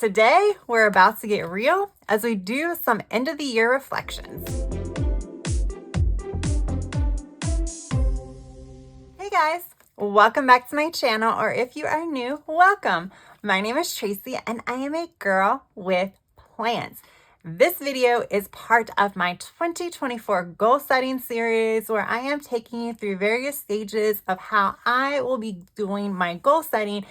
Today, we're about to get real as we do some end of the year reflections. Hey guys, welcome back to my channel, or if you are new, welcome. My name is Tracy and I am a girl with plans. This video is part of my 2024 goal setting series where I am taking you through various stages of how I will be doing my goal setting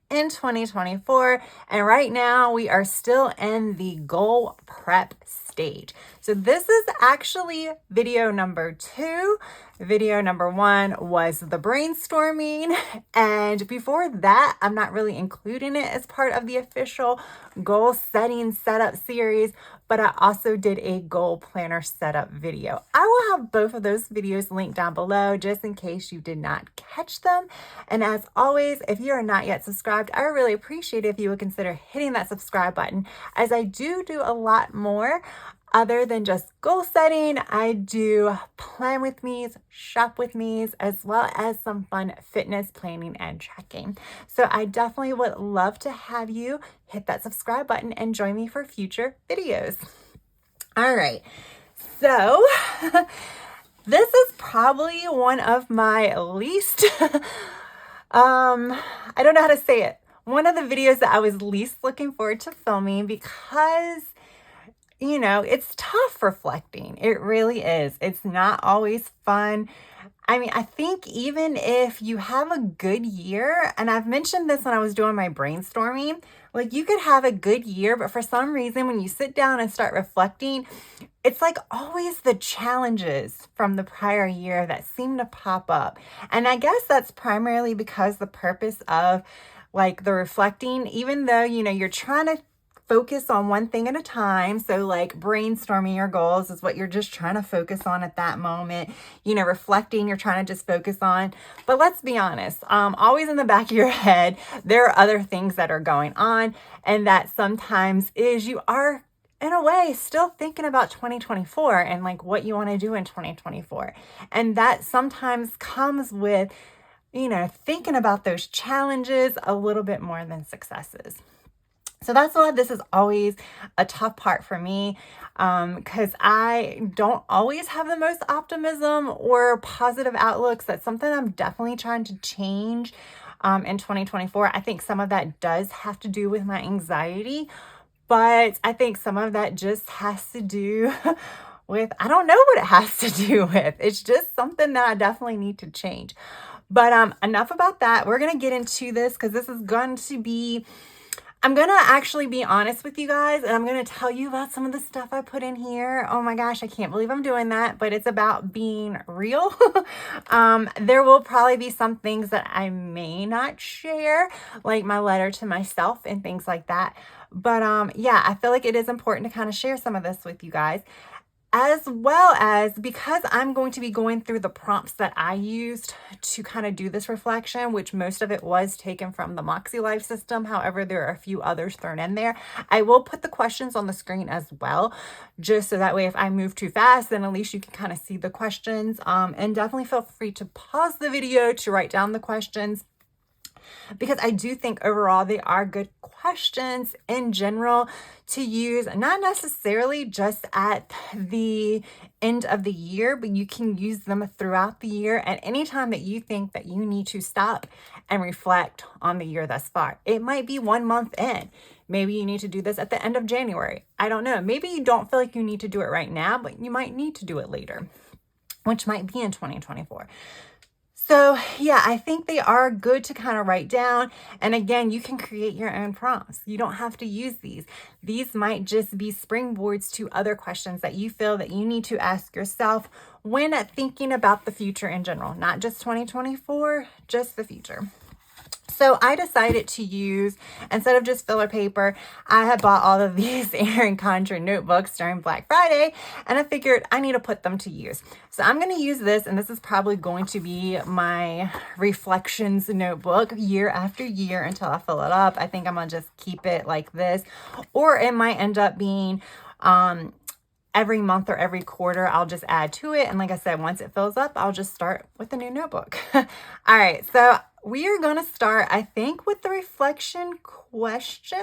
in 2024. And right now we are still in the goal prep stage. So this is actually video number 2. Video number 1 was the brainstorming. And before that, I'm not really including it as part of the official goal setting setup series, but I also did a goal planner setup video. I will have both of those videos linked down below just in case you did not catch them. And as always, if you are not yet subscribed, I really appreciate it if you would consider hitting that subscribe button, as I do a lot more other than just goal setting. I do plan with me's, shop with me's, as well as some fun fitness planning and tracking. So I definitely would love to have you hit that subscribe button and join me for future videos. All right, so this is probably one of my least, I don't know how to say it. One of the videos that I was least looking forward to filming because it's tough reflecting. It really is. It's not always fun. I mean, I think even if you have a good year, and I've mentioned this when I was doing my brainstorming, like you could have a good year, but for some reason, when you sit down and start reflecting, it's like always the challenges from the prior year that seem to pop up. And I guess that's primarily because the purpose of like the reflecting, even though, you're trying to focus on one thing at a time. So like brainstorming your goals is what you're just trying to focus on at that moment. Reflecting, you're trying to just focus on. But let's be honest, always in the back of your head, there are other things that are going on. And that sometimes is you are, in a way, still thinking about 2024 and like what you want to do in 2024. And that sometimes comes with, thinking about those challenges a little bit more than successes. So that's why this is always a tough part for me, because I don't always have the most optimism or positive outlooks. That's something I'm definitely trying to change in 2024. I think some of that does have to do with my anxiety, but I think some of that just has to do with, I don't know what it has to do with. It's just something that I definitely need to change. But enough about that. We're going to get into this because this is going to be, I'm going to actually be honest with you guys, and I'm going to tell you about some of the stuff I put in here. Oh my gosh, I can't believe I'm doing that, but it's about being real. There will probably be some things that I may not share, like my letter to myself and things like that. But yeah, I feel like it is important to kind of share some of this with you guys, as well as because I'm going to be going through the prompts that I used to kind of do this reflection, which most of it was taken from the Moxie Life system. However, there are a few others thrown in there. I will put the questions on the screen as well, just so that way if I move too fast, then at least you can kind of see the questions. And definitely feel free to pause the video to write down the questions, because I do think overall they are good questions in general to use, not necessarily just at the end of the year, but you can use them throughout the year at any time that you think that you need to stop and reflect on the year thus far. It might be 1 month in. Maybe you need to do this at the end of January. I don't know. Maybe you don't feel like you need to do it right now, but you might need to do it later, which might be in 2024. So yeah, I think they are good to kind of write down. And again, you can create your own prompts. You don't have to use these. These might just be springboards to other questions that you feel that you need to ask yourself when thinking about the future in general, not just 2024, just the future. So I decided to use, instead of just filler paper, I had bought all of these Erin Condren notebooks during Black Friday, and I figured I need to put them to use. So I'm going to use this, and this is probably going to be my reflections notebook year after year until I fill it up. I think I'm going to just keep it like this, or it might end up being every month or every quarter, I'll just add to it. And like I said, once it fills up, I'll just start with a new notebook. All right, so we are going to start, I think, with the reflection questions.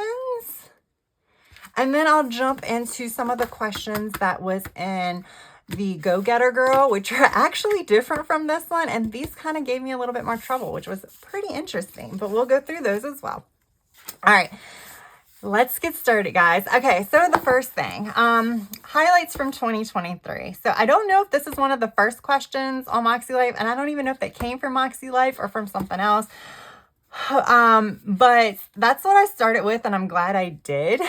And then I'll jump into some of the questions that was in the Go-Getter Girl, which are actually different from this one. And these kind of gave me a little bit more trouble, which was pretty interesting, but we'll go through those as well. All right, let's get started, guys. Okay, so the first thing, highlights from 2023. So I don't know if this is one of the first questions on Moxie Life, and I don't even know if that came from Moxie Life or from something else. But that's what I started with, and I'm glad I did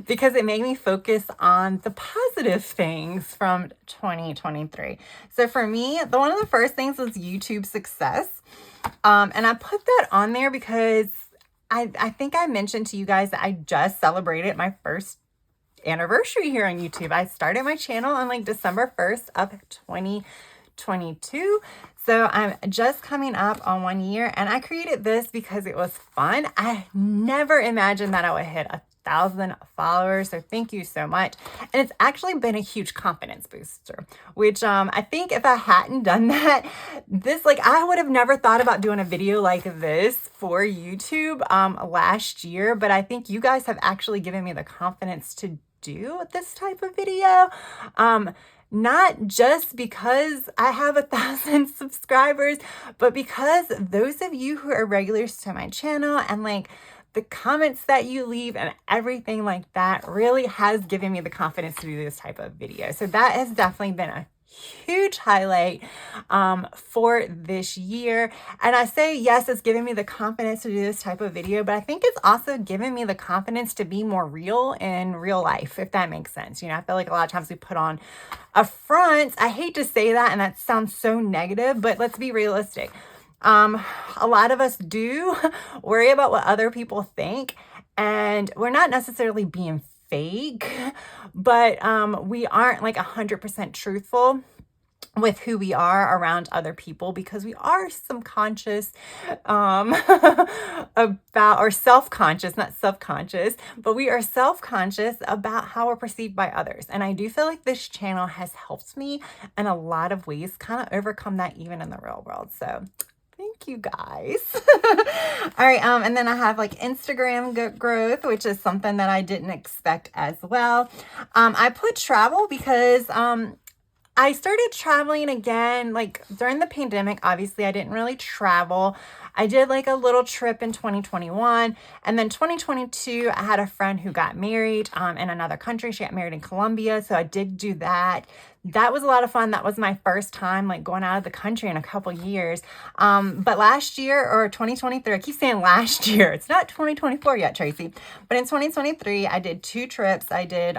because it made me focus on the positive things from 2023. So for me, one of the first things was YouTube success. And I put that on there because I think I mentioned to you guys that I just celebrated my first anniversary here on YouTube. I started my channel on like December 1st of 2022. So I'm just coming up on 1 year, and I created this because it was fun. I never imagined that I would hit 1,000 followers. So thank you so much. And it's actually been a huge confidence booster, which I think if I hadn't done that, I would have never thought about doing a video like this for YouTube last year. But I think you guys have actually given me the confidence to do this type of video. Not just because I have 1,000 subscribers, but because those of you who are regulars to my channel and like the comments that you leave and everything like that really has given me the confidence to do this type of video. So that has definitely been a huge highlight for this year. And I say, yes, it's giving me the confidence to do this type of video, but I think it's also given me the confidence to be more real in real life, if that makes sense. You know, I feel like a lot of times we put on a front. I hate to say that, and that sounds so negative, but let's be realistic. A lot of us do worry about what other people think, and we're not necessarily being fake, but we aren't like 100% truthful with who we are around other people because we are subconscious about, or self-conscious, not subconscious, but we are self-conscious about how we're perceived by others. And I do feel like this channel has helped me in a lot of ways kind of overcome that even in the real world. So thank you guys. All right. And then I have like Instagram growth, which is something that I didn't expect as well. I put travel because, I started traveling again, like during the pandemic. Obviously I didn't really travel. I did like a little trip in 2021, and then 2022, I had a friend who got married, in another country. She got married in Colombia. So I did do that. That was a lot of fun. That was my first time like going out of the country in a couple years. But last year, or 2023, I keep saying last year, it's not 2024 yet, Tracy, but in 2023, I did 2 trips. I did,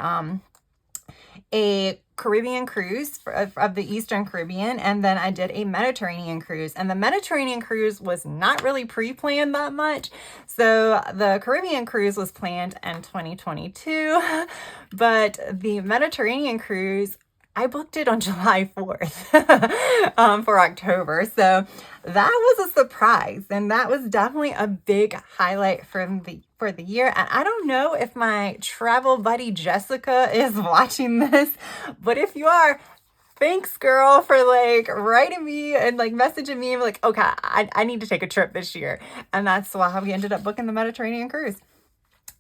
a Caribbean cruise of the Eastern Caribbean, and then I did a Mediterranean cruise. And the Mediterranean cruise was not really pre-planned that much. So the Caribbean cruise was planned in 2022, but the Mediterranean cruise, I booked it on July 4th for October. So that was a surprise, and that was definitely a big highlight for the year. And I don't know if my travel buddy Jessica is watching this, but if you are, thanks girl for like writing me and like messaging me and like, okay, I need to take a trip this year. And that's why we ended up booking the Mediterranean cruise.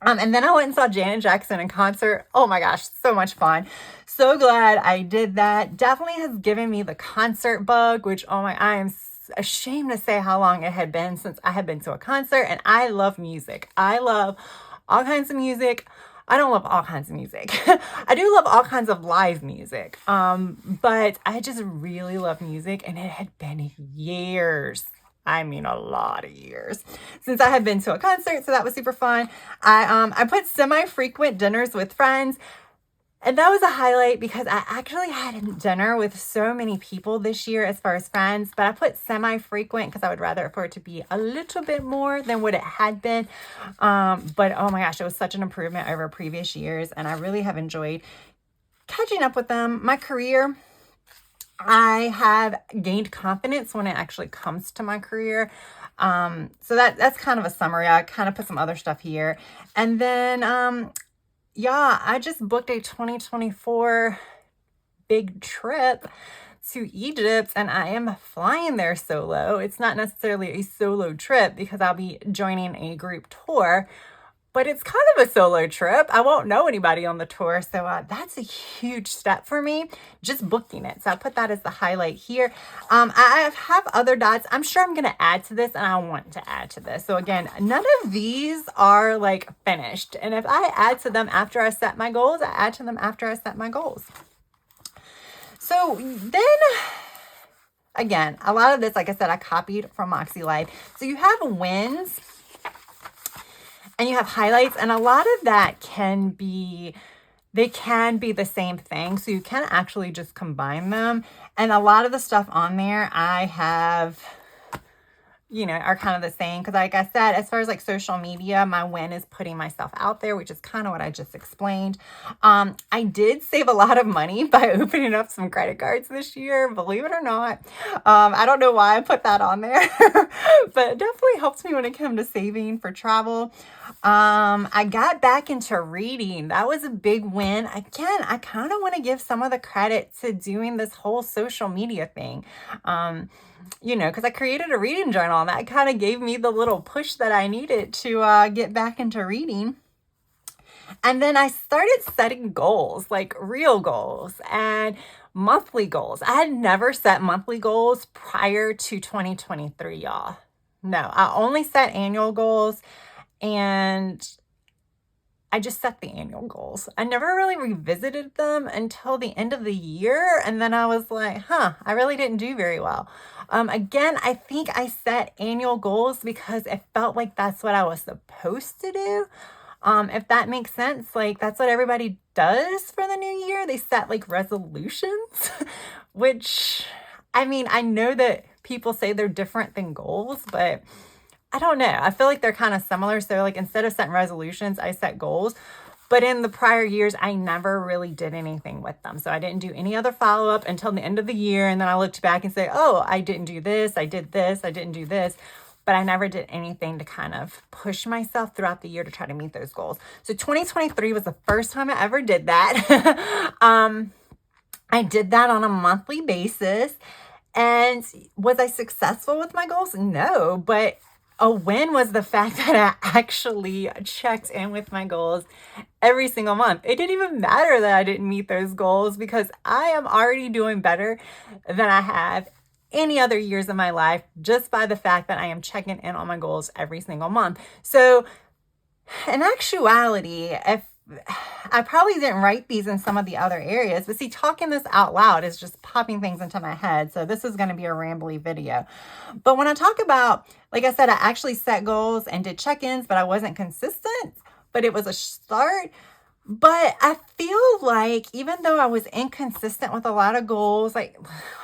And then I went and saw Janet Jackson in concert. Oh my gosh, so much fun. So glad I did that. Definitely has given me the concert bug, which, oh my, I am ashamed to say how long it had been since I had been to a concert. And I love music. I love all kinds of music. I don't love all kinds of music. I do love all kinds of live music. But I just really love music, and it had been years. I mean, a lot of years since I had been to a concert. So that was super fun. I put semi-frequent dinners with friends. And that was a highlight because I actually had dinner with so many people this year as far as friends, but I put semi-frequent because I would rather for it to be a little bit more than what it had been. But oh my gosh, it was such an improvement over previous years, and I really have enjoyed catching up with them. My career, I have gained confidence when it actually comes to my career. So that's kind of a summary. I kind of put some other stuff here. And then, yeah, I just booked a 2024 big trip to Egypt, and I am flying there solo. It's not necessarily a solo trip because I'll be joining a group tour, but it's kind of a solo trip. I won't know anybody on the tour. So that's a huge step for me, just booking it. So I put that as the highlight here. I have other dots. I'm sure I'm going to add to this, and I want to add to this. So again, none of these are like finished. And if I add to them after I set my goals, I add to them after I set my goals. So then again, a lot of this, like I said, I copied from Moxie Life. So you have wins and you have highlights, and a lot of that can be, they can be the same thing. So you can actually just combine them. And a lot of the stuff on there I have, you know, are kind of the same. Because like I said, as far as like social media, my win is putting myself out there, which is kind of what I just explained. I did save a lot of money by opening up some credit cards this year, believe it or not. I don't know why I put that on there, but it definitely helps me when it comes to saving for travel. I got back into reading. That was a big win. Again, I kind of want to give some of the credit to doing this whole social media thing. You know, because I created a reading journal, and that kind of gave me the little push that I needed to get back into reading. And then I started setting goals, like real goals and monthly goals. I had never set monthly goals prior to 2023, y'all. No, I only set annual goals, and I just set the annual goals. I never really revisited them until the end of the year. And then I was like, I really didn't do very well. Again, I think I set annual goals because it felt like that's what I was supposed to do. If that makes sense, like that's what everybody does for the new year. They set like resolutions, which, I mean, I know that people say they're different than goals, but I don't know. I feel like they're kind of similar. So like instead of setting resolutions, I set goals. But in the prior years, I never really did anything with them. So I didn't do any other follow-up until the end of the year. And then I looked back and say, oh, I didn't do this. I did this. I didn't do this. But I never did anything to kind of push myself throughout the year to try to meet those goals. So 2023 was the first time I ever did that. I did that on a monthly basis. And was I successful with my goals? No, but a win was the fact that I actually checked in with my goals every single month. It didn't even matter that I didn't meet those goals because I am already doing better than I have any other years of my life just by the fact that I am checking in on my goals every single month. So in actuality, if I probably didn't write these in some of the other areas, but see, talking this out loud is just popping things into my head. So this is going to be a rambly video. But when I talk about, like I said, I actually set goals and did check-ins, but I wasn't consistent, but it was a start. But I feel like even though I was inconsistent with a lot of goals, like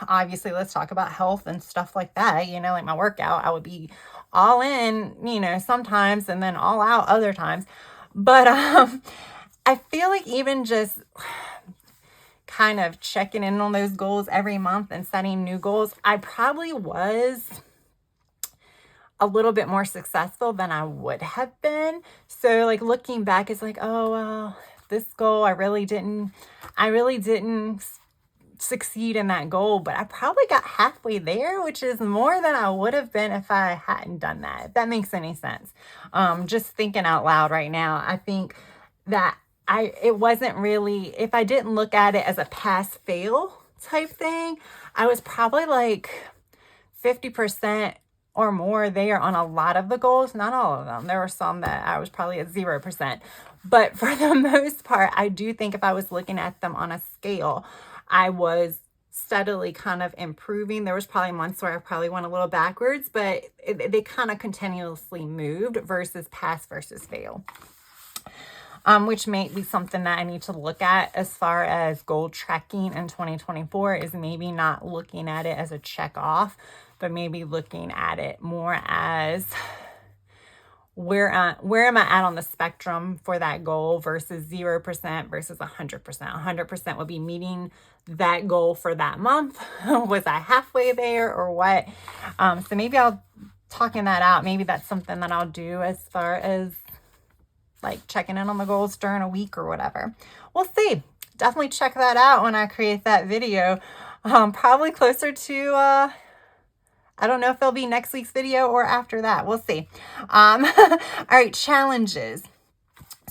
obviously let's talk about health and stuff like that, you know, like my workout, I would be all in, you know, sometimes and then all out other times. But I feel like even just kind of checking in on those goals every month and setting new goals, I probably was a little bit more successful than I would have been. So like looking back, it's like, oh, well, this goal, I really didn't succeed in that goal, but I probably got halfway there, which is more than I would have been if I hadn't done that, if that makes any sense. Just thinking out loud right now, I think that it wasn't really, if I didn't look at it as a pass fail type thing, I was probably like 50% or more there on a lot of the goals, not all of them. There were some that I was probably at 0%. But for the most part, I do think if I was looking at them on a scale, I was steadily kind of improving. There was probably months where I probably went a little backwards, but they kind of continuously moved versus pass versus fail. Which may be something that I need to look at as far as goal tracking in 2024 is maybe not looking at it as a check off, but maybe looking at it more as where am I at on the spectrum for that goal versus 0% versus 100%. 100% would be meeting that goal for that month. Was I halfway there or what? So maybe I'll talking that out. Maybe that's something that I'll do as far as like checking in on the goals during a week or whatever. We'll see. Definitely check that out when I create that video. Probably closer to, I don't know if it'll be next week's video or after that. We'll see. All right, challenges.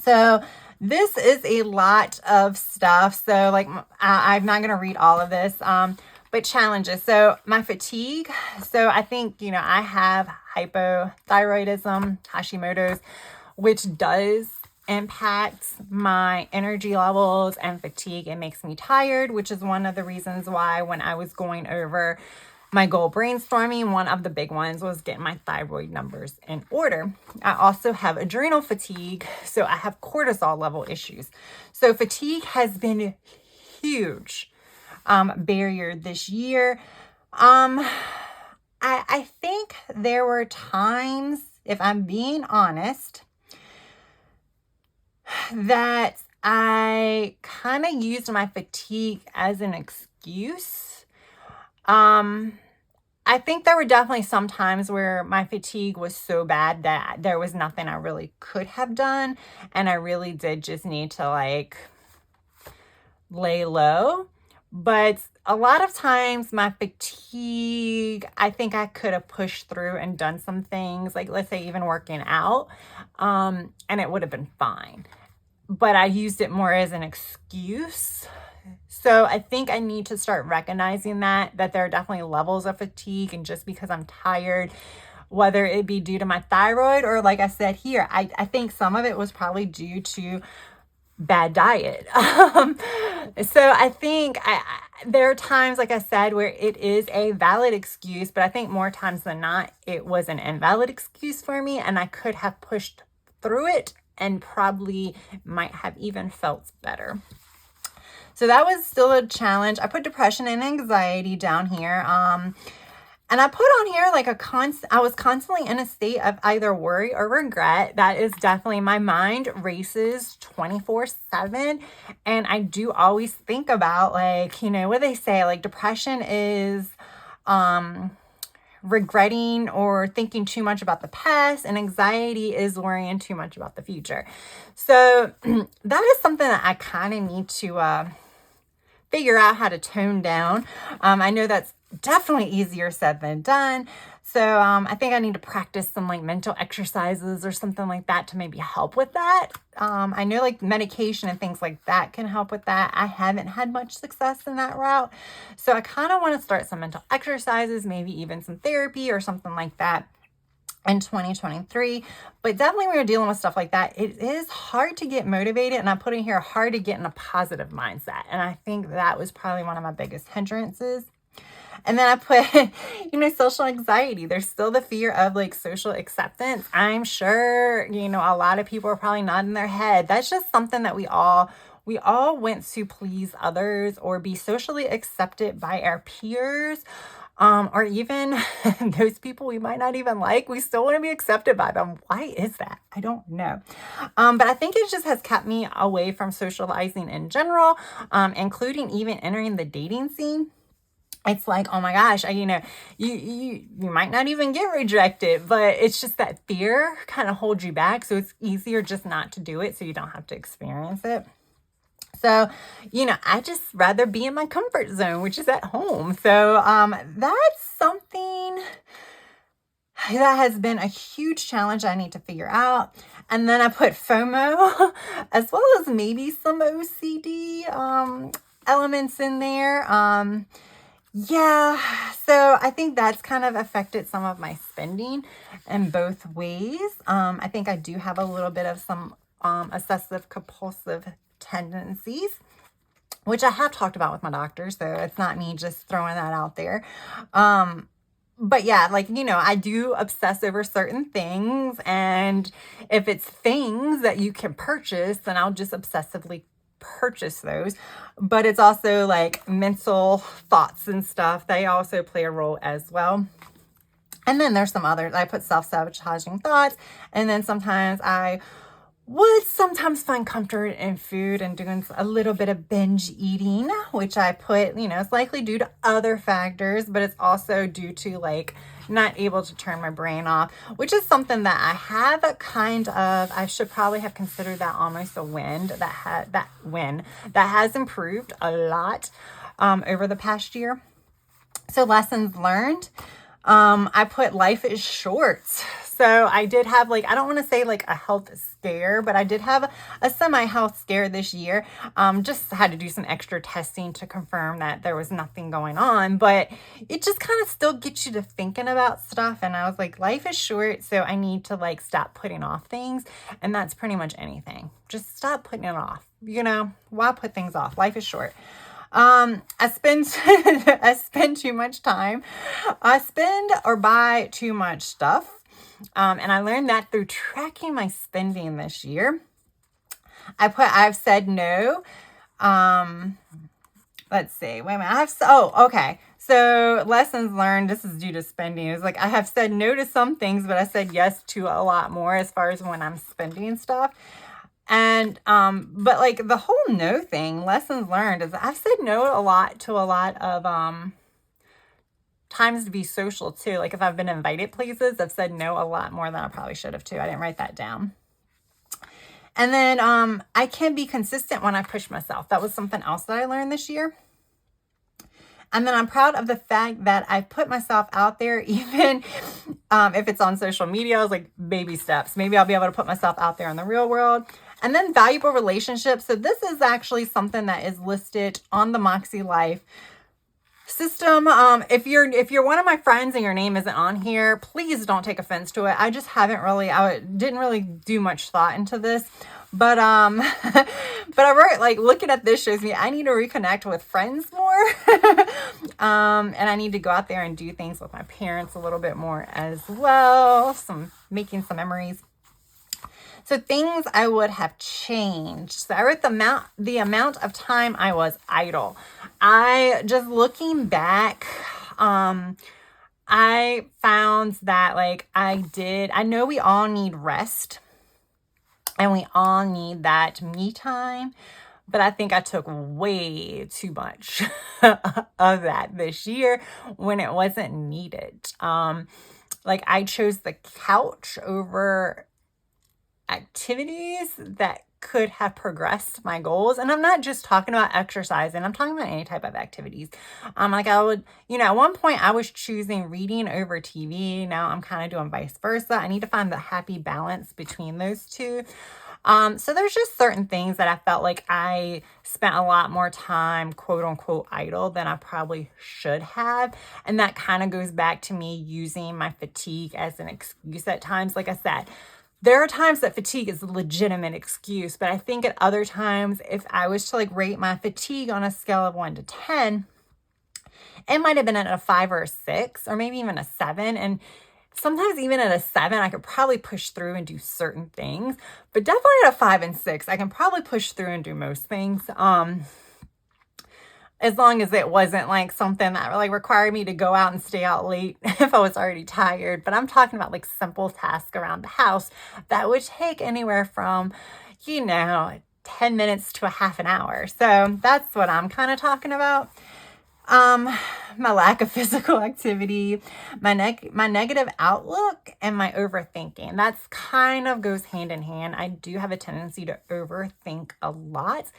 So this is a lot of stuff. So like, I'm not going to read all of this, but challenges. So my fatigue. So I think, I have hypothyroidism, Hashimoto's, which does impact my energy levels and fatigue. It makes me tired, which is one of the reasons why when I was going over my goal brainstorming, one of the big ones was getting my thyroid numbers in order. I also have adrenal fatigue, so I have cortisol level issues. So fatigue has been a huge barrier this year. I think there were times, if I'm being honest, that I kind of used my fatigue as an excuse. I think there were definitely some times where my fatigue was so bad that there was nothing I really could have done. And I really did just need to like lay low. But a lot of times my fatigue, I think I could have pushed through and done some things, like let's say even working out, and it would have been fine. But I used it more as an excuse. So I think I need to start recognizing that there are definitely levels of fatigue, and just because I'm tired, whether it be due to my thyroid or like I said here, I think some of it was probably due to bad diet. So I think there are times, like I said, where it is a valid excuse, but I think more times than not, it was an invalid excuse for me, and I could have pushed through it and probably might have even felt better. So that was still a challenge. I put depression and anxiety down here. And I put on here like I was constantly in a state of either worry or regret. That is definitely, my mind races 24/7. And I do always think about like, what they say, like depression is regretting or thinking too much about the past, and anxiety is worrying too much about the future. So that is something that I kind of need to figure out how to tone down. I know that's definitely easier said than done. So I think I need to practice some like mental exercises or something like that to maybe help with that. I know like medication and things like that can help with that. I haven't had much success in that route. So I kind of want to start some mental exercises, maybe even some therapy or something like that in 2023. But definitely when you're dealing with stuff like that, it is hard to get motivated. And I put in here hard to get in a positive mindset. And I think that was probably one of my biggest hindrances. And then I put, social anxiety. There's still the fear of like social acceptance. I'm sure, a lot of people are probably nodding their head. That's just something that we all went to please others or be socially accepted by our peers. Or even those people we might not even like, we still want to be accepted by them. Why is that? I don't know. But I think it just has kept me away from socializing in general, including even entering the dating scene. It's like, oh my gosh, you might not even get rejected, but it's just that fear kind of holds you back. So it's easier just not to do it so you don't have to experience it. So, I just rather be in my comfort zone, which is at home. So that's something that has been a huge challenge I need to figure out. And then I put FOMO as well as maybe some OCD elements in there. Yeah, so I think that's kind of affected some of my spending in both ways. I think I do have a little bit of some obsessive compulsive tendencies, which I have talked about with my doctor, so it's not me just throwing that out there. But yeah, like, I do obsess over certain things, and if it's things that you can purchase, then I'll just obsessively purchase those. But it's also like mental thoughts and stuff. They also play a role as well. And then there's some others. I put self-sabotaging thoughts, and then sometimes I would sometimes find comfort in food and doing a little bit of binge eating, which I put, it's likely due to other factors, but it's also due to like not able to turn my brain off, which is something that I have I should probably have considered that almost a win. That has improved a lot over the past year. So lessons learned. I put life is short. So I did have like, I don't want to say like a health scare, but I did have a semi-health scare this year. Just had to do some extra testing to confirm that there was nothing going on, but it just kind of still gets you to thinking about stuff. And I was like, life is short, so I need to like stop putting off things. And that's pretty much anything. Just stop putting it off. You know, why put things off? Life is short. I spend I spend too much time. I spend or buy too much stuff. And I learned that through tracking my spending this year. I've said no. Let's see. Wait a minute. Okay. So lessons learned. This is due to spending. It's like I have said no to some things, but I said yes to a lot more as far as when I'm spending stuff. And, but like the whole no thing, lessons learned, is I've said no a lot to a lot of, times to be social too. Like if I've been invited places, I've said no a lot more than I probably should have too. I didn't write that down. And then, I can be consistent when I push myself. That was something else that I learned this year. And then I'm proud of the fact that I put myself out there, even if it's on social media. I was like, baby steps. Maybe I'll be able to put myself out there in the real world. And then valuable relationships. So this is actually something that is listed on the Moxie Life system. If you're one of my friends and your name isn't on here, please don't take offense to it. I just I didn't really do much thought into this. But but I wrote, like, looking at this shows me I need to reconnect with friends more. And I need to go out there and do things with my parents a little bit more as well. Making some memories. So things I would have changed. So I wrote the amount of time I was idle. Just looking back, I found that like I know we all need rest and we all need that me time, but I think I took way too much of that this year when it wasn't needed. Like I chose the couch over activities that could have progressed my goals. And I'm not just talking about exercising. I'm talking about any type of activities. Like I would, at one point I was choosing reading over TV. Now I'm kind of doing vice versa. I need to find the happy balance between those two. So there's just certain things that I felt like I spent a lot more time, quote unquote, idle than I probably should have. And that kind of goes back to me using my fatigue as an excuse at times. Like I said, there are times that fatigue is a legitimate excuse, but I think at other times, if I was to like rate my fatigue on a scale of 1 to 10, it might have been at a 5 or a 6, or maybe even a 7. And sometimes even at a 7, I could probably push through and do certain things, but definitely at a 5 and 6, I can probably push through and do most things. As long as it wasn't like something that like required me to go out and stay out late if I was already tired. But I'm talking about like simple tasks around the house that would take anywhere from, 10 minutes to a half an hour. So that's what I'm kind of talking about. My lack of physical activity, my negative outlook, and my overthinking. That's kind of goes hand in hand. I do have a tendency to overthink a lot,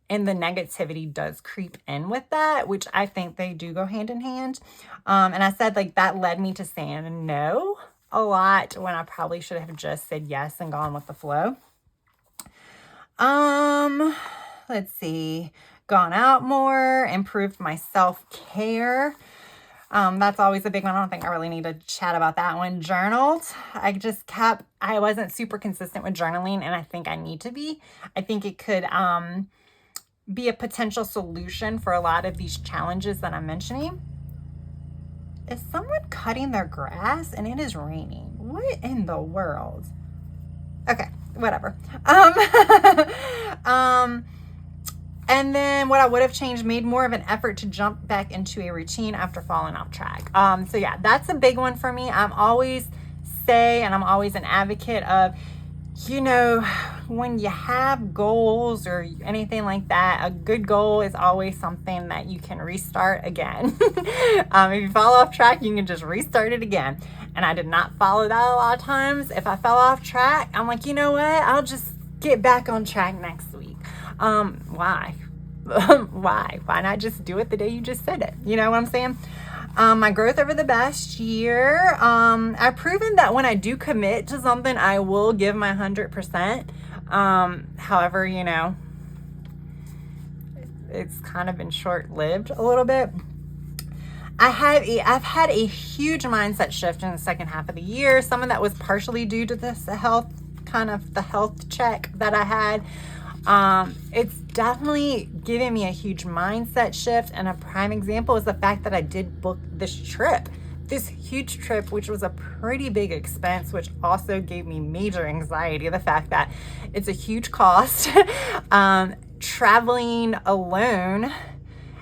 and the negativity does creep in with that, which I think they do go hand in hand. And I said like that led me to saying no a lot when I probably should have just said yes and gone with the flow. Let's see. Gone out more, improved my self-care. That's always a big one. I don't think I really need to chat about that one. Journaled. I wasn't super consistent with journaling, and I think I need to be. I think it could be a potential solution for a lot of these challenges that I'm mentioning. Is someone cutting their grass and it is raining? What in the world? Okay, whatever. And then what I would have changed, made more of an effort to jump back into a routine after falling off track. So yeah, that's a big one for me. I'm always an advocate of, when you have goals or anything like that, a good goal is always something that you can restart again. If you fall off track, you can just restart it again. And I did not follow that a lot of times. If I fell off track, I'm like, you know what? I'll just get back on track next week. Why? Why not just do it the day you just said it? You know what I'm saying? My growth over the past year, I've proven that when I do commit to something, I will give my 100%. However, you know, it's kind of been short-lived a little bit. I've had a huge mindset shift in the second half of the year. Some of that was partially due to this health check that I had. It's definitely given me a huge mindset shift, and a prime example is the fact that I did book this huge trip, which was a pretty big expense, which also gave me major anxiety. The fact that it's a huge cost. Traveling alone,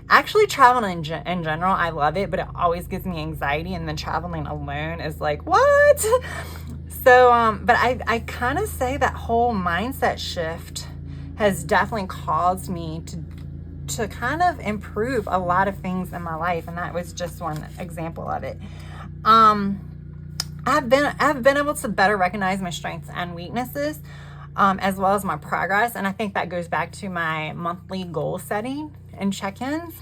actually traveling in general, I love it, but it always gives me anxiety, and then traveling alone is like, what? So, but I kind of say that whole mindset shift has definitely caused me to kind of improve a lot of things in my life, and that was just one example of it. I've been able to better recognize my strengths and weaknesses, as well as my progress, and I think that goes back to my monthly goal setting and check-ins.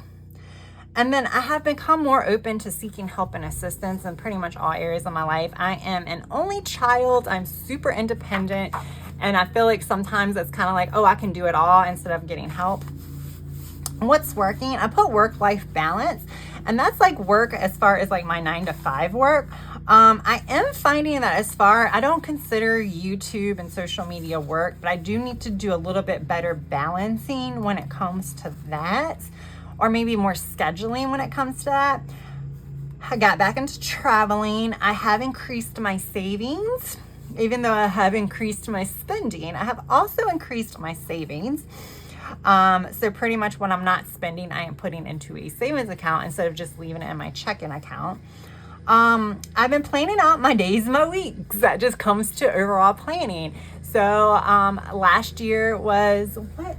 And then I have become more open to seeking help and assistance in pretty much all areas of my life. I am an only child. I'm super independent, and I feel like sometimes it's kind of like, oh, I can do it all instead of getting help. What's working? I put work-life balance, and that's like work as far as like my 9-to-5 work. I am finding that I don't consider YouTube and social media work, but I do need to do a little bit better balancing when it comes to that, or maybe more scheduling when it comes to that. I got back into traveling. I have increased my savings. Even though I have increased my spending, I have also increased my savings. So pretty much when I'm not spending, I am putting into a savings account instead of just leaving it in my checking account. I've been planning out my days and my weeks. That just comes to overall planning. So last year was what?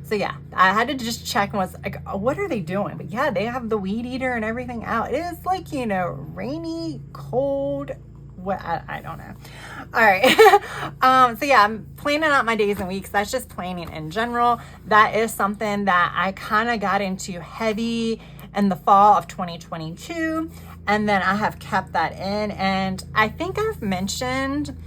So yeah, I had to just check and was like, oh, what are they doing? But yeah, they have the weed eater and everything out. It is like, you know, rainy, cold. What I don't know. All right. So yeah, I'm planning out my days and weeks. That's just planning in general. That is something that I kind of got into heavy in the fall of 2022. And then I have kept that in. And I think I've mentioned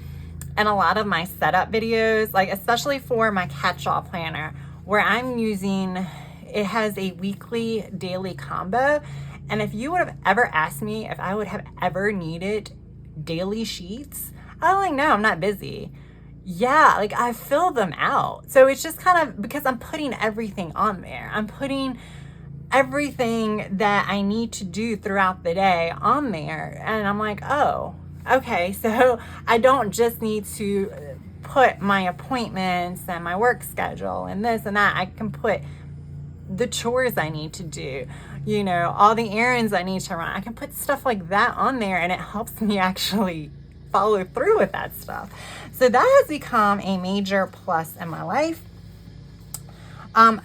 in a lot of my setup videos, like especially for my catch-all planner, where I'm using, it has a weekly daily combo. And if you would have ever asked me if I would have ever needed daily sheets, I'm like, no, I'm not busy. Yeah, like I fill them out. So it's just kind of because I'm putting everything on there. I'm putting everything that I need to do throughout the day on there. And I'm like, oh, okay. So I don't just need to put my appointments and my work schedule and this and that. I can put the chores I need to do, you know, all the errands I need to run. I can put stuff like that on there, and it helps me actually follow through with that stuff. So that has become a major plus in my life.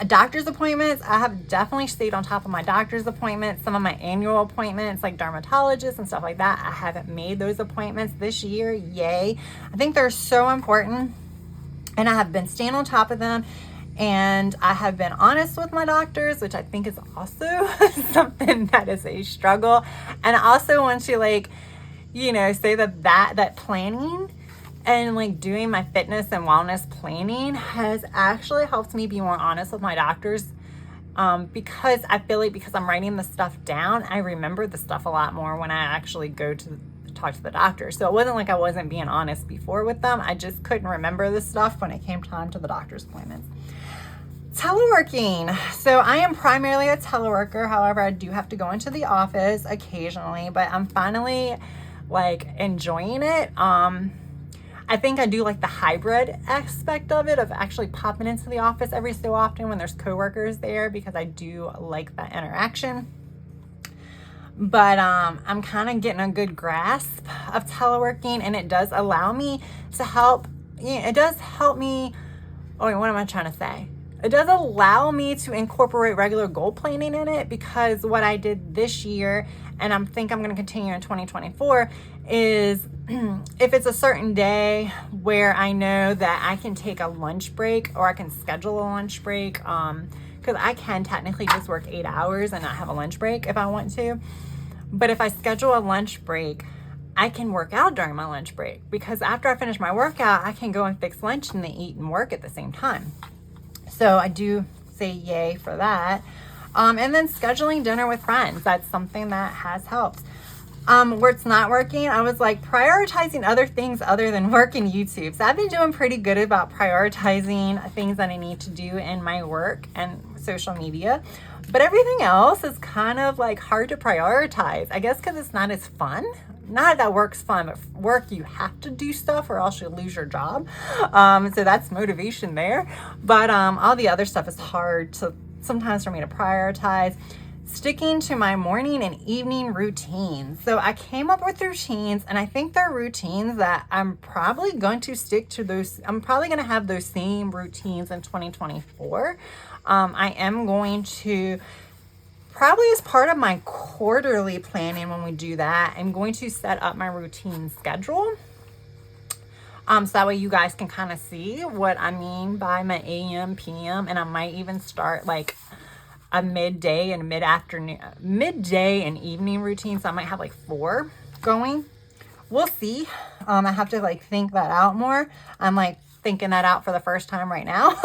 Doctor's appointments, I have definitely stayed on top of my doctor's appointments. Some of my annual appointments, like dermatologists and stuff like that, I haven't made those appointments this year. Yay. I think they're so important, and I have been staying on top of them. And I have been honest with my doctors, which I think is also something that is a struggle. And I also want to, like, you know, say that planning and like doing my fitness and wellness planning has actually helped me be more honest with my doctors, because I feel like because I'm writing the stuff down, I remember the stuff a lot more when I actually go to talk to the doctor. So it wasn't like I wasn't being honest before with them. I just couldn't remember the stuff when it came time to the doctor's appointments. Teleworking. So I am primarily a teleworker. However, I do have to go into the office occasionally, but I'm finally like enjoying it. I think I do like the hybrid aspect of it, of actually popping into the office every so often when there's coworkers there, because I do like that interaction. But I'm kind of getting a good grasp of teleworking, and it does allow me to help. It does help me. Oh, what am I trying to say? it does allow me to incorporate regular goal planning in it, because what I did this year, and I'm going to continue in 2024, is if it's a certain day where I know that I can take a lunch break, or I can schedule a lunch break, because I can technically just work 8 hours and not have a lunch break if I want to. But if I schedule a lunch break, I can work out during my lunch break, because after I finish my workout, I can go and fix lunch and then eat and work at the same time. So I do say yay for that. And then scheduling dinner with friends. That's something that has helped. Where it's not working, I was like prioritizing other things other than work and YouTube. So I've been doing pretty good about prioritizing things that I need to do in my work and social media. But everything else is kind of like hard to prioritize. I guess because it's not as fun. Not that work's fun, but work, you have to do stuff or else you'll lose your job. So that's motivation there. But all the other stuff is hard to sometimes for me to prioritize. Sticking to my morning and evening routines. So I came up with routines, and I think they're routines that I'm probably going to stick to those. I'm probably going to have those same routines in 2024. I am going to, probably as part of my quarterly planning when we do that, I'm going to set up my routine schedule. So that way you guys can kind of see what I mean by my AM, PM, and I might even start like a midday and midday and evening routine. So I might have like 4 going. We'll see. I have to like think that out more. I'm like thinking that out for the first time right now.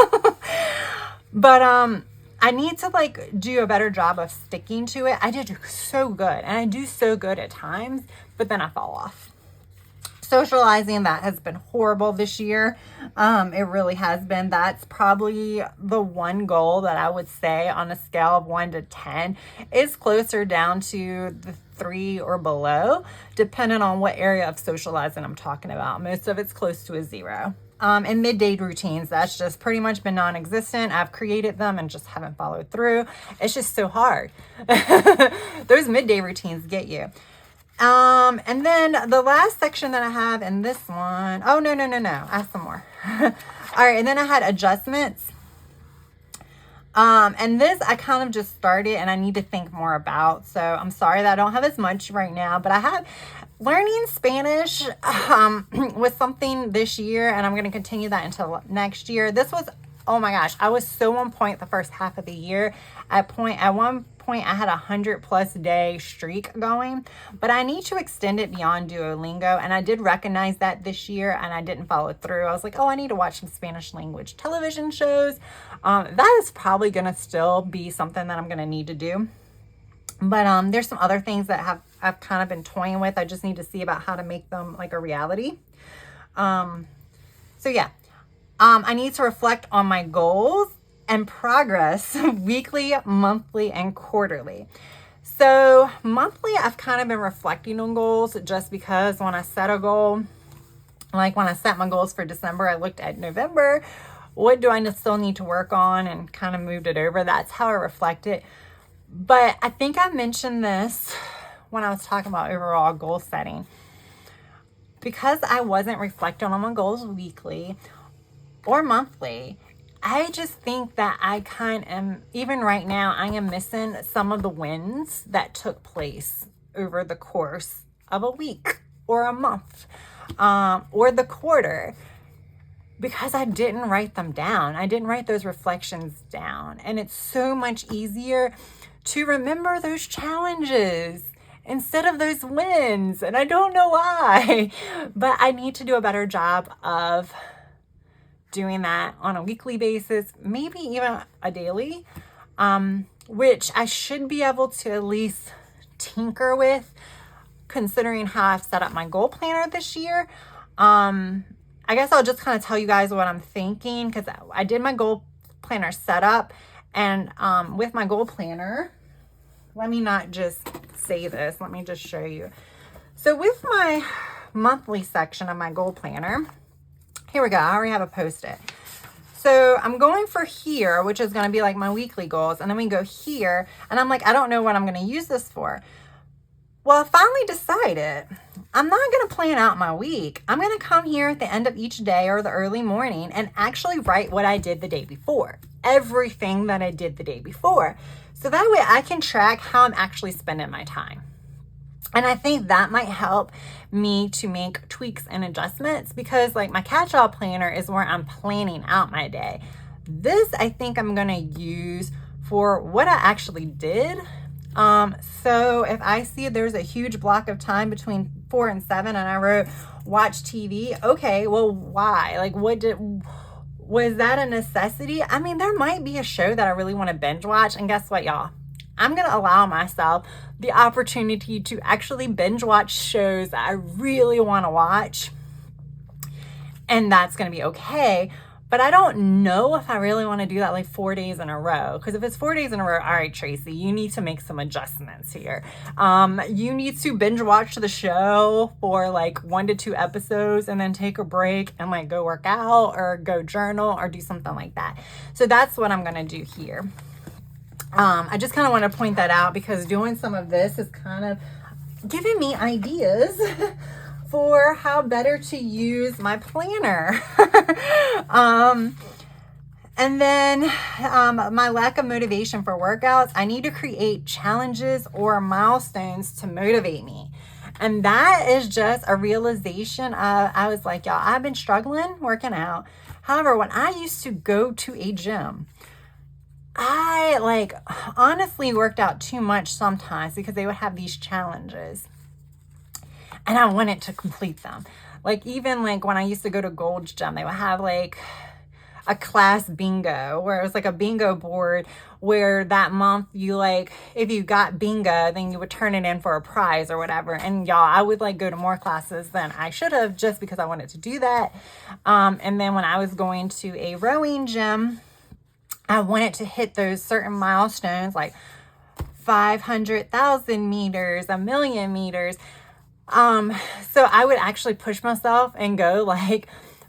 But I need to like do a better job of sticking to it. I did so good, and I do so good at times, but then I fall off. Socializing, that has been horrible this year. It really has been. That's probably the one goal that I would say on a scale of 1 to 10 is closer down to the 3 or below, depending on what area of socializing I'm talking about. Most of it's close to a 0. And midday routines, that's just pretty much been non-existent. I've created them and just haven't followed through. It's just so hard. Those midday routines get you. And then the last section that I have in this one, oh, no. I have some more. All right. And then I had adjustments. And this I kind of just started and I need to think more about. So I'm sorry that I don't have as much right now, but I have learning Spanish, was something this year, and I'm going to continue that until next year. This was, oh my gosh, I was so on point the first half of the year. At one point I had 100+ day streak going, but I need to extend it beyond Duolingo, and I did recognize that this year and I didn't follow through. I was like, oh, I need to watch some Spanish language television shows. That is probably going to still be something that I'm going to need to do. But there's some other things that I've kind of been toying with. I just need to see about how to make them like a reality. So yeah, I need to reflect on my goals and progress weekly, monthly, and quarterly. So monthly, I've kind of been reflecting on goals just because when I set a goal, like when I set my goals for December, I looked at November. What do I still need to work on, and kind of moved it over. That's how I reflect it. But I think I mentioned this when I was talking about overall goal setting. Because I wasn't reflecting on my goals weekly or monthly, I just think that I even right now, I am missing some of the wins that took place over the course of a week or a month, or the quarter, because I didn't write them down. I didn't write those reflections down. And it's so much easier to remember those challenges instead of those wins. And I don't know why, but I need to do a better job of doing that on a weekly basis, maybe even a daily, which I should be able to at least tinker with, considering how I've set up my goal planner this year. I guess I'll just kind of tell you guys what I'm thinking, because I did my goal planner setup, and with my goal planner, let me not just say this, let me just show you. So with my monthly section of my goal planner, here we go. I already have a post-it. So I'm going for here, which is going to be like my weekly goals. And then we go here, and I'm like, I don't know what I'm going to use this for. Well, I finally decided. I'm not going to plan out my week. I'm going to come here at the end of each day or the early morning and actually write what I did the day before. Everything that I did the day before. So that way I can track how I'm actually spending my time. And I think that might help me to make tweaks and adjustments, because like my catch-all planner is where I'm planning out my day. This I think I'm going to use for what I actually did. So if I see there's a huge block of time between 4 and 7 and I wrote watch TV, okay, well, why? Like, was that a necessity? I mean, there might be a show that I really want to binge watch, and guess what, y'all? I'm going to allow myself the opportunity to actually binge watch shows that I really want to watch, and that's going to be okay. But I don't know if I really want to do that like 4 days in a row. Because if it's 4 days in a row, all right, Tracy, you need to make some adjustments here. You need to binge watch the show for like 1 to 2 episodes and then take a break and like go work out or go journal or do something like that. So that's what I'm going to do here. I just kind of want to point that out because doing some of this is kind of giving me ideas for how better to use my planner. And then my lack of motivation for workouts, I need to create challenges or milestones to motivate me. And that is just a realization of, I was like, y'all, I've been struggling working out. However, when I used to go to a gym, I like honestly worked out too much sometimes because they would have these challenges. And I wanted to complete them. Like even like when I used to go to Gold's Gym, they would have like a class bingo where it was like a bingo board where that month you like, if you got bingo, then you would turn it in for a prize or whatever. And y'all, I would like go to more classes than I should have just because I wanted to do that. And then when I was going to a rowing gym, I wanted to hit those certain milestones like 500,000 meters, 1,000,000 meters. So I would actually push myself and go like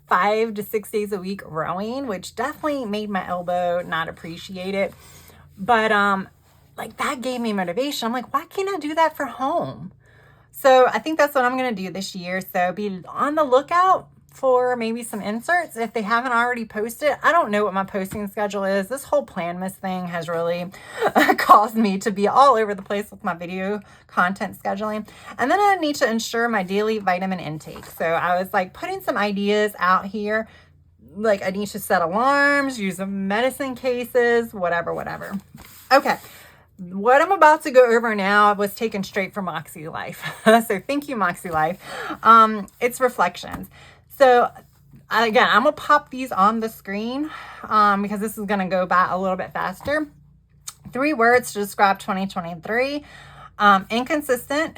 5 to 6 days a week rowing, which definitely made my elbow not appreciate it. But, like that gave me motivation. I'm like, why can't I do that for home? So I think that's what I'm going to do this year. So be on the lookout for maybe some inserts if they haven't already posted. I don't know what my posting schedule is. This whole Planmas thing has really caused me to be all over the place with my video content scheduling. And then I need to ensure my daily vitamin intake. So I was like putting some ideas out here. Like I need to set alarms, use medicine cases, whatever. Okay. What I'm about to go over now was taken straight from Moxie Life. So thank you, Moxie Life. It's reflections. So again, I'm going to pop these on the screen because this is going to go by a little bit faster. 3 words to describe 2023. Inconsistent,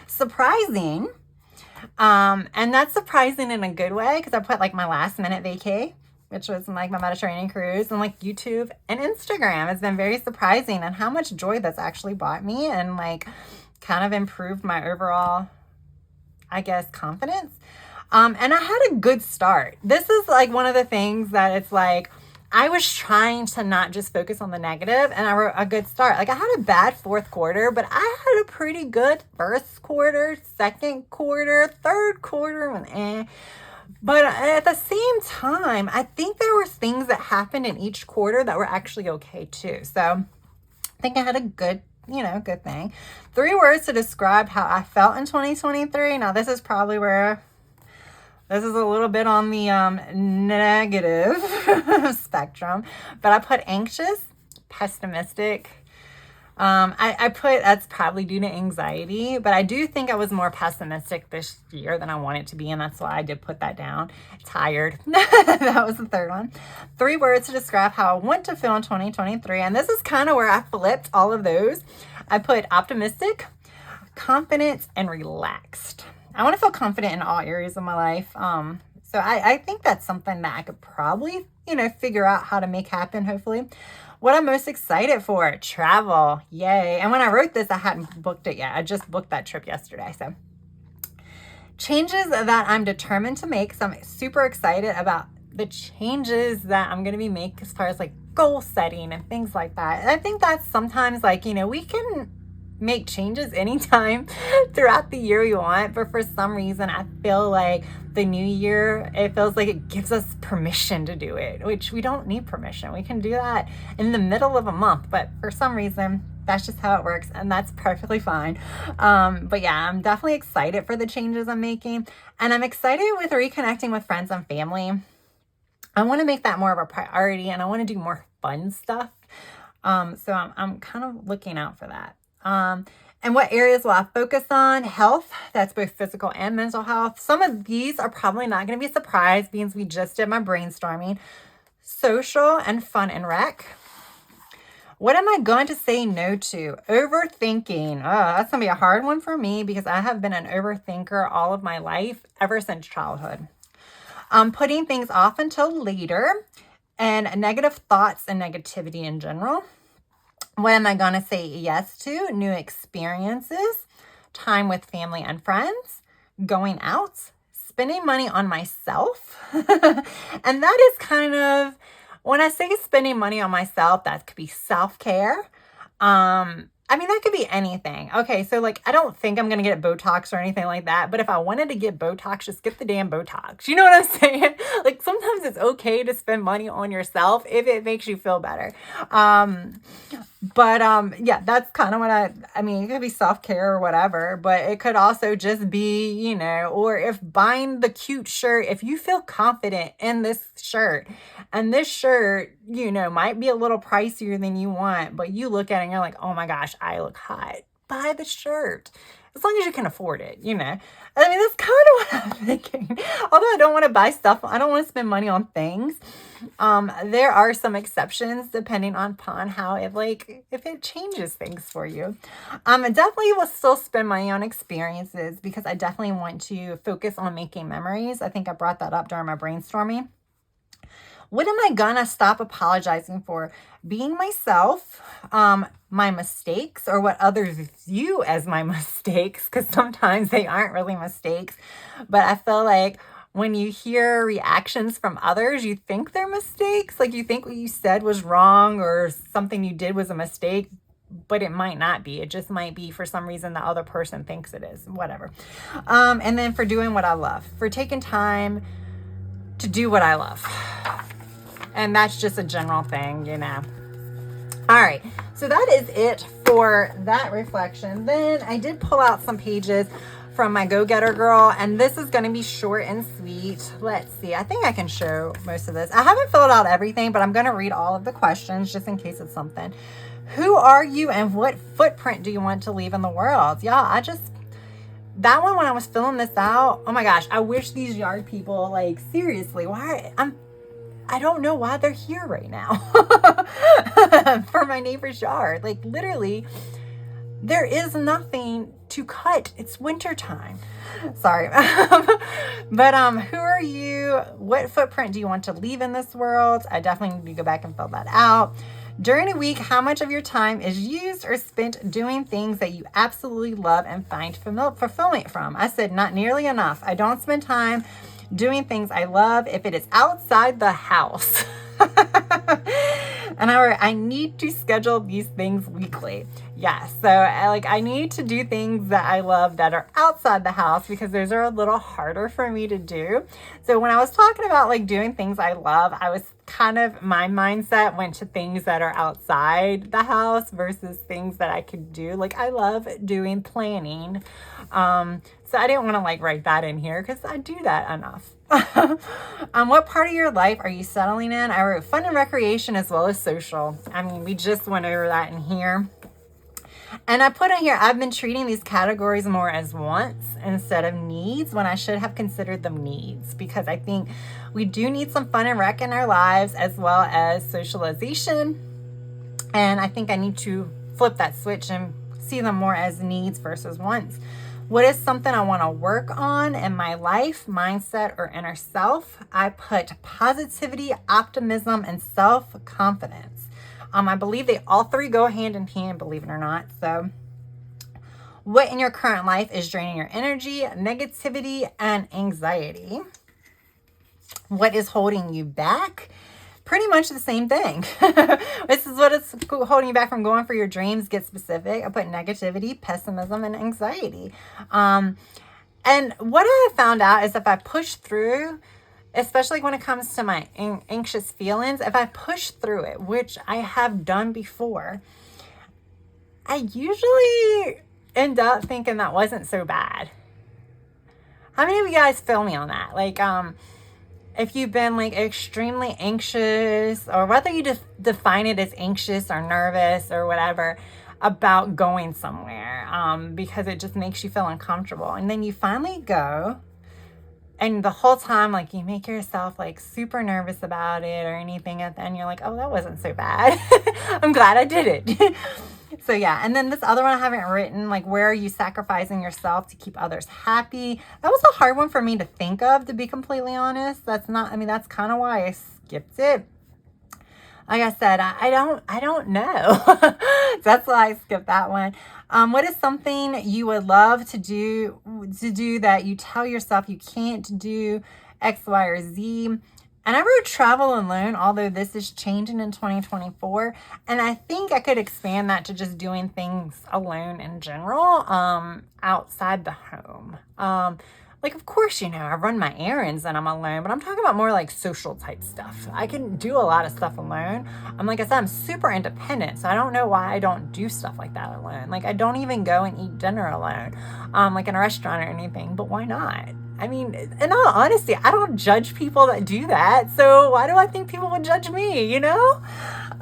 surprising, and that's surprising in a good way because I put like my last minute vacay, which was like my Mediterranean cruise, and like YouTube and Instagram has been very surprising and how much joy that's actually brought me and like kind of improved my overall, I guess, confidence. And I had a good start. This is like one of the things that it's like, I was trying to not just focus on the negative, and I wrote a good start. Like I had a bad 4th quarter, but I had a pretty good 1st quarter, 2nd quarter, 3rd quarter, But at the same time, I think there were things that happened in each quarter that were actually okay too. So I think I had a good thing. 3 words to describe how I felt in 2023. Now this is probably where this is a little bit on the negative spectrum, but I put anxious, pessimistic. I put that's probably due to anxiety, but I do think I was more pessimistic this year than I wanted to be, and that's why I did put that down. Tired. That was the 3rd one. 3 words to describe how I want to feel in 2023, and this is kind of where I flipped all of those. I put optimistic, confident, and relaxed. I want to feel confident in all areas of my life. So I think that's something that I could probably, figure out how to make happen, hopefully. What I'm most excited for, travel. Yay. And when I wrote this, I hadn't booked it yet. I just booked that trip yesterday. So changes that I'm determined to make. So I'm super excited about the changes that I'm going to be making as far as like goal setting and things like that. And I think that's sometimes like, we can make changes anytime throughout the year we want, but for some reason I feel like the new year, it feels like it gives us permission to do it, which we don't need permission. We can do that in the middle of a month, but for some reason that's just how it works, and that's perfectly fine. But yeah, I'm definitely excited for the changes I'm making, and I'm excited with reconnecting with friends and family. I want to make that more of a priority, and I want to do more fun stuff. So I'm kind of looking out for that. And what areas will I focus on? Health, that's both physical and mental health. Some of these are probably not going to be a surprise because we just did my brainstorming. Social and fun and rec. What am I going to say no to? Overthinking. Oh, that's going to be a hard one for me because I have been an overthinker all of my life, ever since childhood. Putting things off until later, and negative thoughts and negativity in general. What am I going to say yes to? New experiences, time with family and friends, going out, spending money on myself. And that is kind of, when I say spending money on myself, that could be self-care. I mean, that could be anything. Okay, so like, I don't think I'm going to get Botox or anything like that. But if I wanted to get Botox, just get the damn Botox. You know what I'm saying? Like, sometimes it's okay to spend money on yourself if it makes you feel better. Yeah, that's kind of what I mean, it could be self-care or whatever, but it could also just be, you know, or if buying the cute shirt, if you feel confident in this shirt, and this shirt, you know, might be a little pricier than you want, but you look at it and you're like, oh my gosh, I look hot. Buy the shirt. As long as you can afford it, you know. I mean, that's kind of what I'm thinking. Although I don't want to buy stuff, I don't want to spend money on things. There are some exceptions depending upon how it, like, if it changes things for you. I definitely will still spend money on experiences because I definitely want to focus on making memories. I think I brought that up during my brainstorming. What am I gonna stop apologizing for? Being myself, my mistakes, or what others view as my mistakes, because sometimes they aren't really mistakes. But I feel like when you hear reactions from others, you think they're mistakes. Like, you think what you said was wrong or something you did was a mistake, but it might not be. It just might be for some reason the other person thinks it is, whatever. And then for doing what I love, for taking time to do what I love. And that's just a general thing, you know. All right, so that is it for that reflection. Then I did pull out some pages from my Go-Getter Girl, and this is going to be short and sweet. Let's see. I think I can show most of this. I haven't filled out everything, but I'm going to read all of the questions just in case it's something. Who are you and what footprint do you want to leave in the world? Y'all, that one, when I was filling this out, oh my gosh, I wish these yard people, like, seriously, I don't know why they're here right now for my neighbor's yard. Like, literally, there is nothing to cut. It's wintertime. Sorry. But who are you? What footprint do you want to leave in this world? I definitely need to go back and fill that out. During a week, how much of your time is used or spent doing things that you absolutely love and find fulfillment from? I said not nearly enough. I don't spend time doing things I love if it is outside the house. And I need to schedule these things weekly. Yes, so I need to do things that I love that are outside the house because those are a little harder for me to do. So when I was talking about like doing things I love, I was kind of, my mindset went to things that are outside the house versus things that I could do. Like, I love doing planning. So I didn't want to like write that in here because I do that enough. What part of your life are you settling in? I wrote fun and recreation as well as social. I mean, we just went over that in here. And I put in here, I've been treating these categories more as wants instead of needs when I should have considered them needs, because I think we do need some fun and rec in our lives as well as socialization. And I think I need to flip that switch and see them more as needs versus wants. What is something I want to work on in my life, mindset, or inner self? I put positivity, optimism, and self-confidence. I believe they all three go hand in hand, believe it or not. So what in your current life is draining your energy, negativity, and anxiety? What is holding you back? pretty much the same thing. This is what it's holding you back from going for your dreams. Get specific. I put negativity, pessimism, and anxiety. And what I found out is if I push through, especially when it comes to my anxious feelings, if I push through it, which I have done before, I usually end up thinking that wasn't so bad. How many of you guys feel me on that? Like, if you've been like extremely anxious, or whether you just define it as anxious or nervous or whatever about going somewhere, because it just makes you feel uncomfortable. And then you finally go, and the whole time, like, you make yourself like super nervous about it or anything. At the end, you're like, oh, that wasn't so bad. I'm glad I did it. So yeah, and then this other one I haven't written, like, where are you sacrificing yourself to keep others happy? That was a hard one for me to think of, to be completely honest. That's kind of why I skipped it. Like I said, I don't know. That's why I skipped that one. What is something you would love to do that you tell yourself you can't do X, Y, or Z? And I wrote travel alone, although this is changing in 2024. And I think I could expand that to just doing things alone in general, outside the home. Like, of course, I run my errands and I'm alone, but I'm talking about more like social type stuff. I can do a lot of stuff alone. Like I said, I'm super independent, so I don't know why I don't do stuff like that alone. Like, I don't even go and eat dinner alone, like in a restaurant or anything, but why not? I mean, in all honesty, I don't judge people that do that. So why do I think people would judge me, If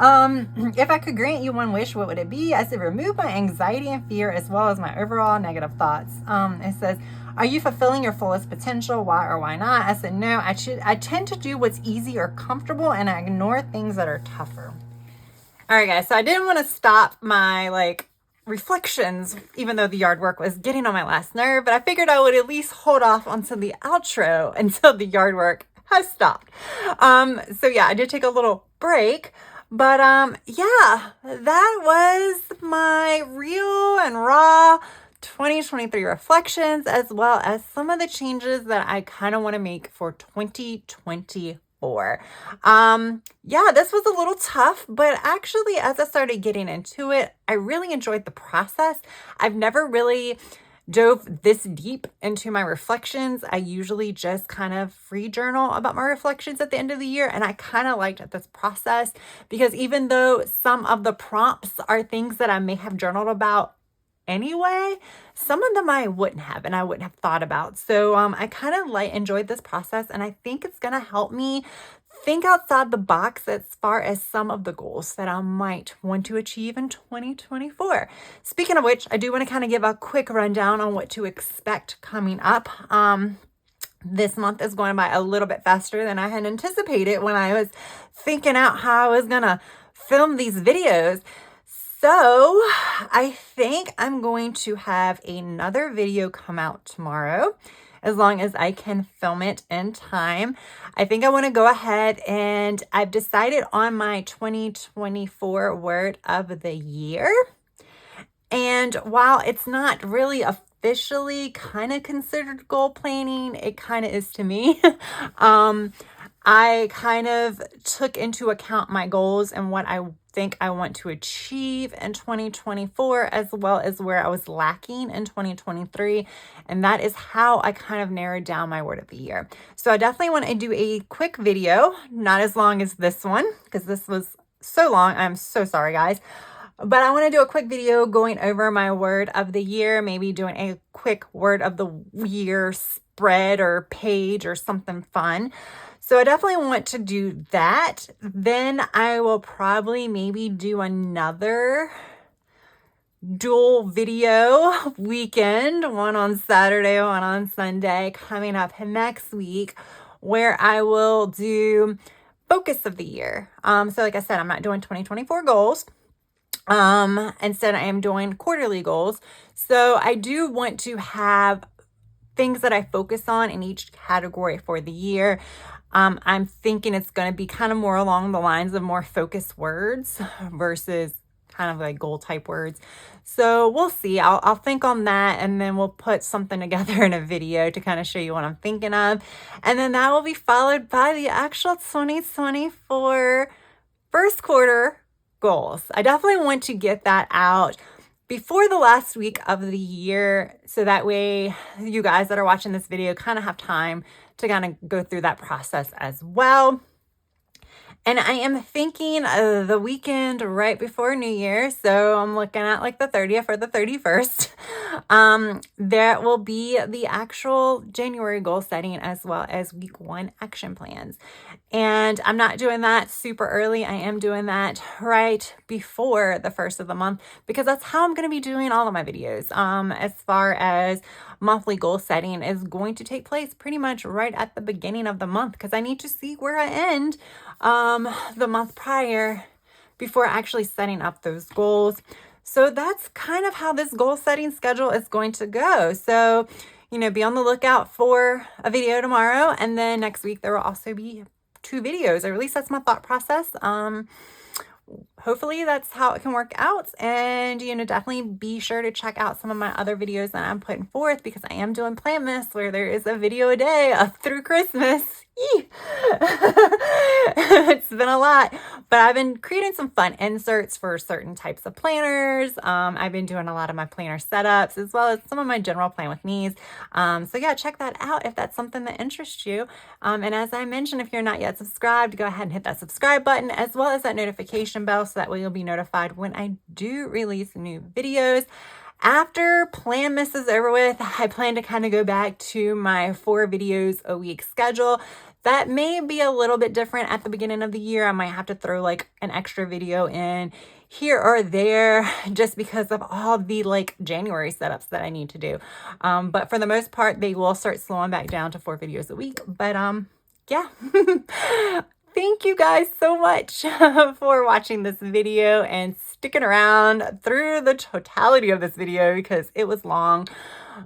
I could grant you one wish, what would it be? I said, remove my anxiety and fear as well as my overall negative thoughts. It says, are you fulfilling your fullest potential? Why or why not? I said, no, I tend to do what's easy or comfortable, and I ignore things that are tougher. All right, guys. So I didn't want to stop my reflections, even though the yard work was getting on my last nerve, but I figured I would at least hold off until the outro until the yard work has stopped. So yeah, I did take a little break, but yeah, that was my real and raw 2023 reflections, as well as some of the changes that I kind of want to make for 2024. Yeah, this was a little tough, but actually, as I started getting into it, I really enjoyed the process. I've never really dove this deep into my reflections. I usually just kind of free journal about my reflections at the end of the year, and I kind of liked this process because even though some of the prompts are things that I may have journaled about anyway, some of them I wouldn't have, and I wouldn't have thought about. So I kind of enjoyed this process, and I think it's going to help me think outside the box as far as some of the goals that I might want to achieve in 2024. Speaking of which, I do want to kind of give a quick rundown on what to expect coming up. This month is going by a little bit faster than I had anticipated when I was thinking out how I was going to film these videos. So I think I'm going to have another video come out tomorrow, as long as I can film it in time. I think I want to go ahead, and I've decided on my 2024 word of the year. And while it's not really officially kind of considered goal planning, it kind of is to me. I kind of took into account my goals and what I think I want to achieve in 2024, as well as where I was lacking in 2023. And that is how I kind of narrowed down my word of the year. So I definitely want to do a quick video, not as long as this one, because this was so long. I'm so sorry, guys. But I want to do a quick video going over my word of the year, maybe doing a quick word of the year spread or page or something fun. So I definitely want to do that. Then I will probably maybe do another dual video weekend, one on Saturday, one on Sunday, coming up next week, where I will do focus of the year. So like I said, I'm not doing 2024 goals. Instead I am doing quarterly goals. So I do want to have things that I focus on in each category for the year. I'm thinking it's going to be kind of more along the lines of more focused words versus kind of like goal type words. So we'll see. I'll think on that, and then we'll put something together in a video to kind of show you what I'm thinking of. And then that will be followed by the actual 2024 first quarter goals. I definitely want to get that out before the last week of the year, so that way you guys that are watching this video kind of have time to kind of go through that process as well. And I am thinking of the weekend right before New Year. So I'm looking at like the 30th or the 31st. There will be the actual January goal setting as well as week 1 action plans. And I'm not doing that super early. I am doing that right before the first of the month, because that's how I'm going to be doing all of my videos. As far as monthly goal setting is going to take place pretty much right at the beginning of the month, because I need to see where I end the month prior before actually setting up those goals. So that's kind of how this goal setting schedule is going to go. So, be on the lookout for a video tomorrow, and then next week there will also be 2 videos, or at least that's my thought process. Hopefully that's how it can work out. And, definitely be sure to check out some of my other videos that I'm putting forth, because I am doing Planmas, where there is a video a day up through Christmas. It's been a lot, but I've been creating some fun inserts for certain types of planners. I've been doing a lot of my planner setups, as well as some of my general plan with me's. So yeah, check that out if that's something that interests you. And as I mentioned, if you're not yet subscribed, go ahead and hit that subscribe button, as well as that notification bell, so that way you'll be notified when I do release new videos. After Planmas is over with, I plan to kind of go back to my 4 videos a week schedule. That may be a little bit different at the beginning of the year. I might have to throw like an extra video in here or there, just because of all the like January setups that I need to do. But for the most part, they will start slowing back down to 4 videos a week. But yeah. Thank you guys so much for watching this video and sticking around through the totality of this video, because it was long.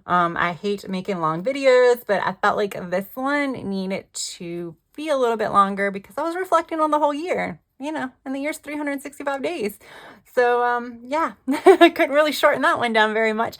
I hate making long videos, but I felt like this one needed to be a little bit longer, because I was reflecting on the whole year, and the year's 365 days. So yeah, I couldn't really shorten that one down very much.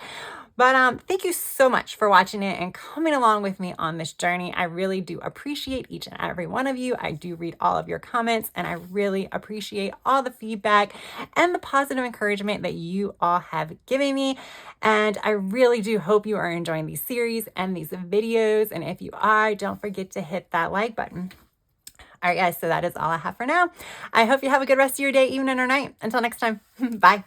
But thank you so much for watching it and coming along with me on this journey. I really do appreciate each and every one of you. I do read all of your comments, and I really appreciate all the feedback and the positive encouragement that you all have given me. And I really do hope you are enjoying these series and these videos. And if you are, don't forget to hit that like button. All right, guys, so that is all I have for now. I hope you have a good rest of your day, evening, or night. Until next time, bye.